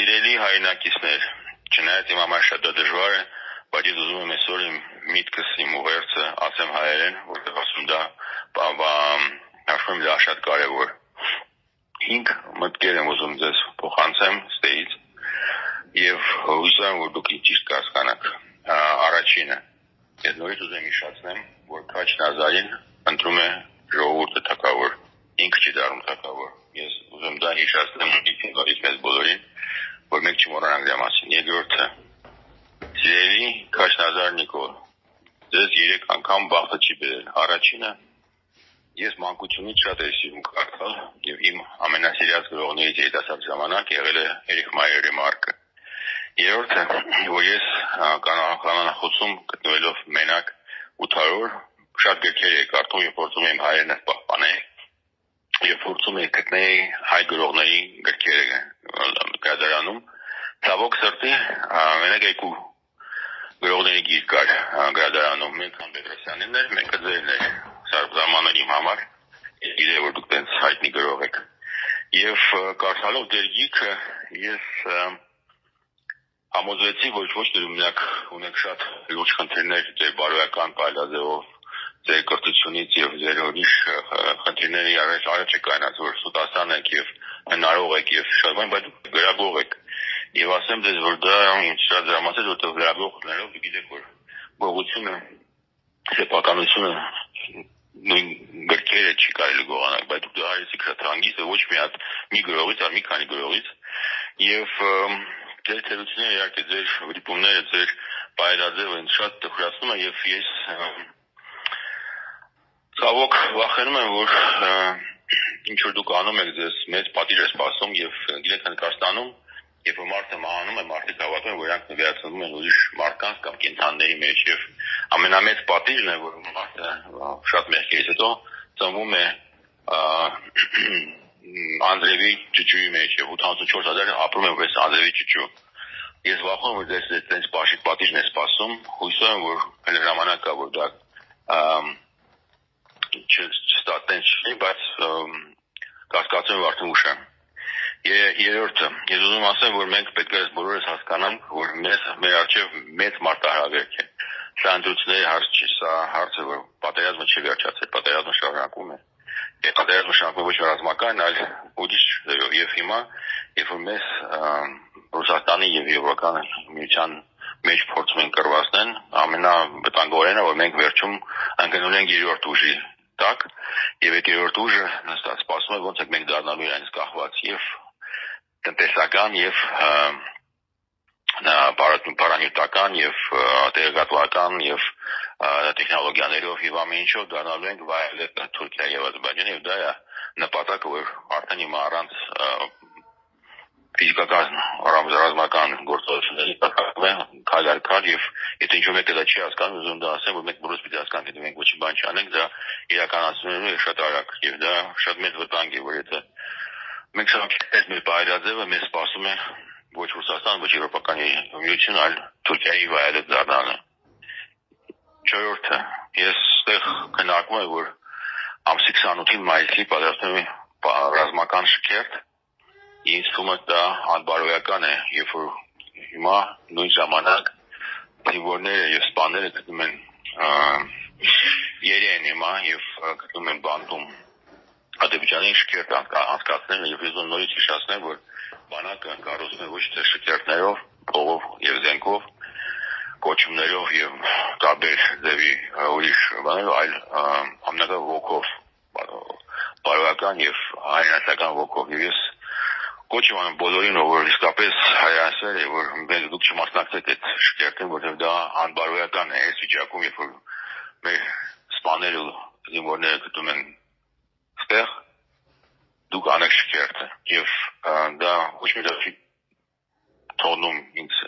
Սիրելի հայրենակիցներ, չնայած իմ համար շատ դժվար է, բայց ես ուզում եմ այսօր իմ միտքս, իմ ուղերձը ասեմ հայերեն, որտեղ ասում դա հաշվում դա շատ կարևոր։ 5 մտքեր եմ ուզում ձեզ փոխանցեմ ստեից եւ հույս եմ, որ դուք ճիշտ կհասկանաք։ Առաջինը, ես նորից ուզում եմ հիշեցնեմ, որ Քաչ Նազարին ընտրում է ժողովուրդը թագավոր, ինքը չի դառնում թագավոր։ Ես ուզում դա հիշեցնեմ մեզ բոլորին, որ մենք չմոռանանք դրա մասին։ Երկրորդը, սիրելի Քաչ Նազար Նիկոլ, ձեզ 3 անգամ բախտը չի բերել։ Առաջինը, ես մանկությունից շատ եմ սիրում կարդալ եւ իմ ամենասիրած գրողներից երիտասարդ ժամանակ եղել է Էրիխ Մայեր Ռեմարկը։ Երրորդը, որ ես կանանախոսում գտնվելով մենակ 8 օր շատ գրքեր եմ կարդում եւ փորձում եմ հայերենը պահպանել եւ փորձում եմ գտնել հայ գրողների գրքերը գրադարանում։ Ցավոք սրտի մենակ 2 գրողների գիրք կար գրադարանում, մեկը Պետրոսյանին էր, մեկը ձերն էր, Սարբզամանն իմ համար, գիտեմ որ դուք տենց հայտնի գրող եք։ Եվ կարդալով ձեր գիրքը ես համոզվեցի, որ ոչ թե դուք ունեք շատ լուրջ խնդիրներ ձեր բարոյական պայլաձևով, ձեր կրթությունից եւ ձեր ուրիշ խնդիրների առաջ եք կայնած, որ սուտասան եք եւ հնարող եք եւ շատ բան, բայց դուք գրագող եք։ Եվ ասեմ ձեզ, որ դա ինձ շատ դրամաց է, որտեղ գրագողներով դուք գիտեք, որ գողությունը, սեփականությունը նույն գրքերը չի կարելի գողանալ, բայց դուք դա արեցիք շատ հանգիստ, ոչ մի հատ մի գրողից, այլ մի քանի գրողից եւ ձեր թերությունները իհարկե ձեր վրիպումները, ձեր պայելաձևը ինձ շատ տխրացնում է եւ ես ցավոք վախենում եմ, որ ինչ որ դուք անում եք ձեզ մեծ պատիժ է սպասում եւ գիտեք Հնդկաստանում, երբ որ մարդը մահանում է, մարդիկ հավատում են, որ իրանք նվիրացնում են ուրիշ մարդկանց կամ կենդանիների մեջ եւ ամենամեծ պատիժն է, որ մարդը շատ մեղքերից հետո ծնվում է Անդրեևի ճճուի մեջ եւ 84000 ապրում է որպես Անդրեևի ճճու։ Ես վախում եմ, որ ձեզ այդպես բաշիկ պատիժն է սպասում, հույսով եմ, որ հենց ժամանակ կա, որ դա չստացնեն չի, բայց կասկածում եմ արդեն ուշ է։ Երրորդը, ես ուզում ասեմ, որ մենք պետք է բոլորս հասկանանք, որ մեր առջև մեծ մարտահրավերք է։ Սա ընտրությունների հարց չի, սա հարց է, որ պատերազմը չի վերջացել, պատերազմը շարունակվում է։ Եվ պատերազմը շարունակվում է ոչ ռազմական, այլ ուրիշ ձևով։ Եվ հիմա, երբ որ մեզ Ռուսաստանի եւ Եվրոպական միության մեջ փորձում են կռվածնել, ամենավտանգավորենը, որ մենք վերջում ընկնում ենք երրորդ ուժի տակ, եւ այդ երրորդ ուժը նստած սպասում է ոնց է մենք դառնալու իրենց կախված եւ տնտեսական եւ պարանյութական եւ տեղեկատվական եւ տեխնոլոգիաներով եւ ամեն ինչով դառնալու ենք վայելել Թուրքիա եւ Ադրբեջանը եւ դա է նպատակը, որ արդեն հիմա առանց ֆիզիկական ռազմական գործողությունների կարգալ եւ եթե ինչ-որ մեկը դա չի հասկանում, ուզում դա ասեմ, որ մենք բոլորս պիտի հասկանանք, եթե մենք ոչինչ բան չանենք, դա իրականացնելու է շատ արագ եւ դա շատ մեծ վտանգ է, որ եթե մենք շարունակենք մեր պայելաձևը, մեզ սպասում է ոչ Ռուսաստան, ոչ Եվրոպական միություն, այլ Թուրքիայի վայելը դառնալը։ Չորրորդը, ես այստեղ քննարկում եմ, որ ամսի 28-ին մայիսի պատրաստվում է ռազմական շքերթ, ինձ թվում է դա անբարոյական է, երբ որ հիմա նույն ժամանակ զինվորները եւ սպաները գտնում են Երեն հիմա եւ գտնում են բանտում Ադրբեջանի շքերթ անցկացնել եւ ես նորից հիշեցնեմ, որ բանակը կառուցվում է ոչ թե շքերթներով, փողով եւ զենքով, կոչումներով եւ տարբեր ձևի ուրիշ բաներով, այլ ամենական ոգով, բարոյական եւ հայրենական ոգով։ Եվ ես կոչ եմ անում բոլորին, որ իսկապես հայրենասեր է, որ մենք դուք չմասնակցեք այդ շքերթին, որովհետեւ դա անբարոյական է այս վիճակում, երբ որ մեր սպաները զինվորները գտնում են ստեղ դուք անեք շքերթը եւ դա ոչ մի դեպքի թողնում ինձ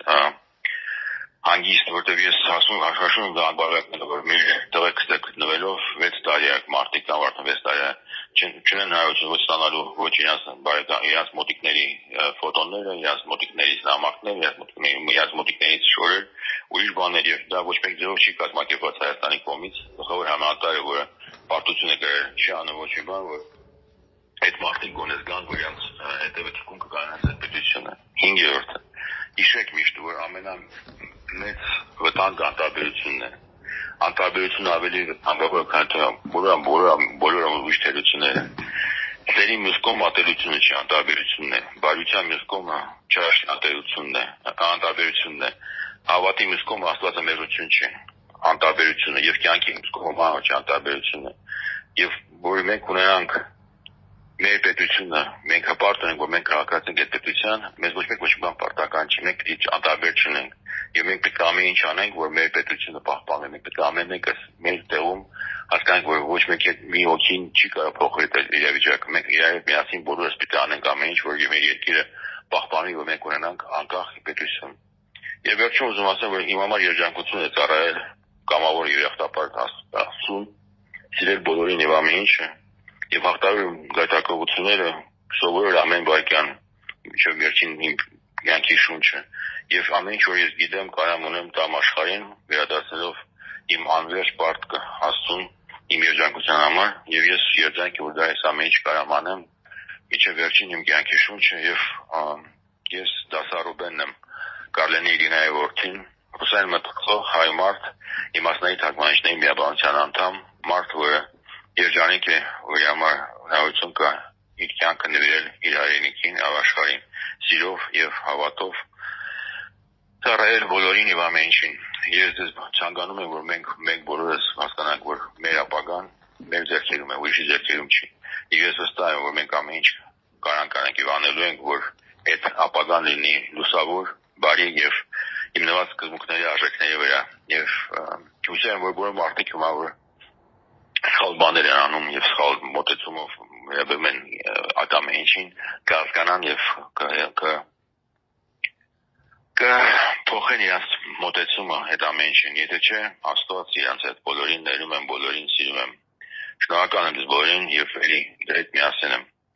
հանգիստ, որտեղ ես ասում հաշվում դա անբարոյական է, որ մեր տղեկը գտնվելով 6 տարի է մարդիկ կամ արդեն 6 տարի չունեն հարություն ոչ ստանալու ոչ իրենց բարեկամ իրենց մոտիկների ֆոտոները, իրենց մոտիկների նամակները, իրենց մոտիկներից շորեր, ուրիշ բաներ եւ դա ոչ մեկ ձևով չի կազմակերպված Հայաստանի կողմից, գլխավոր համատարը, որը պարտություն է գրել, չի անում ոչ մի բան, որ այդ մարդիկ գոնես գան, որ իրենց հետևը թիկուն կկանանց այդ պետությունը։ 5-րդը հիշեք միշտ, որ ամենամեծ վտանգը անտարբերությունն է։ Անտարբերությունը ավելի վտանգավոր քան բոլոր ուրիշ թերությունները։ Ձերի մյուս կողմը ատելությունը չի, անտարբերությունն է։ Բարության մյուս կողմը չարաշնատերությունն է, անտարբերությունն է։ Հավատի մյուս կողմը աստվածամերություն չի, անտարբերությունը, եւ կյանքի մյուս կողմը մանր չի, անտարբերությունը։ Եվ որ մենք ունենանք մեր պետությունը, մենք հպարտ ունենք, որ մենք քաղաքացիենք այդ պետության, մեզ ոչ մեկ ոչ մի բան պարտական չի, մենք պետք է անտարբեր չլինենք, եւ մենք պետք է ամեն ինչ անենք, որ մեր պետությունը պահպանվի, մենք պետք է ամեն մեկը մեր տեղում հասկանանք, որ ոչ մեկ մի հոգին չի կարող փոխել այդ իրավիճակը, մենք իրար միասին բոլորս պետք է անենք ամեն ինչ, որ մեր երկիրը պահպանվի, որ մենք ունենանք անկախ պետություն։ Եվ վերջում ուզում ասեմ, որ իմ համար երջանկություն է ծառայել կամավոր երախտապարտ Աստծուն, սիրել բոլորին եւ ամեն ինչը, եւ հաղթահարել գայթակղությունները, սովորել ամեն վայրկյան, մինչեւ վերջին իմ կյանքի շունչը, եւ ամեն ինչ, որ ես գիտեմ, կարամ ունեմ տամ աշխարհին, վերադարձնելով իմ անվերջ պարտքը Աստծուն, իմ երջանկության համար, եւ ես երջանք եմ, որ դա ես ամեն ինչ կարամ անեմ, մինչեւ վերջին իմ կյանքի շունչը, եւ ես դասարուբենն եմ, Կարլենի Իրինայի որդին, Ռուսեն մտքով հայ մարդ, իմաստնայի թարգմանիչների միաբանության անդամ, մարդ, որը երջանիկ է, որի համար հնարավորություն կա իր կյանքը նվիրել իր հայրենիքին, աշխարհին, սիրով եւ հավատով, ծառայել բոլորին եւ ամեն ինչին։ Ես ձեզ ցանկանում եմ, որ մենք բոլորս հասկանանք, որ մեր ապագան մեր ձեռքերում է, ուրիշի ձեռքերում չի։ Եվ ես վստահ եմ, որ մենք ամեն ինչ կարանք եւ անելու ենք, որ այդ ապագան լինի լուսավոր, բարի եւ հիմնված սկզբունքների արժեքների վրա։ Եվ հույսում եմ, որ բոլոր մարդիկ հիմա որ սխալ բաներ են անում եւ սխալ մոտեցումով վերաբերում են այդ ամեն ինչին, կհասկանան եւ կփոխեն իրենց մոտեցումը այդ ամեն ինչին։ Եթե չէ, Աստված իրենց այդ բոլորին ներում եմ, բոլորին սիրում եմ։ Շնորհակալ եմ ձեզ բոլորին եւ էլի դրեք միասին եմ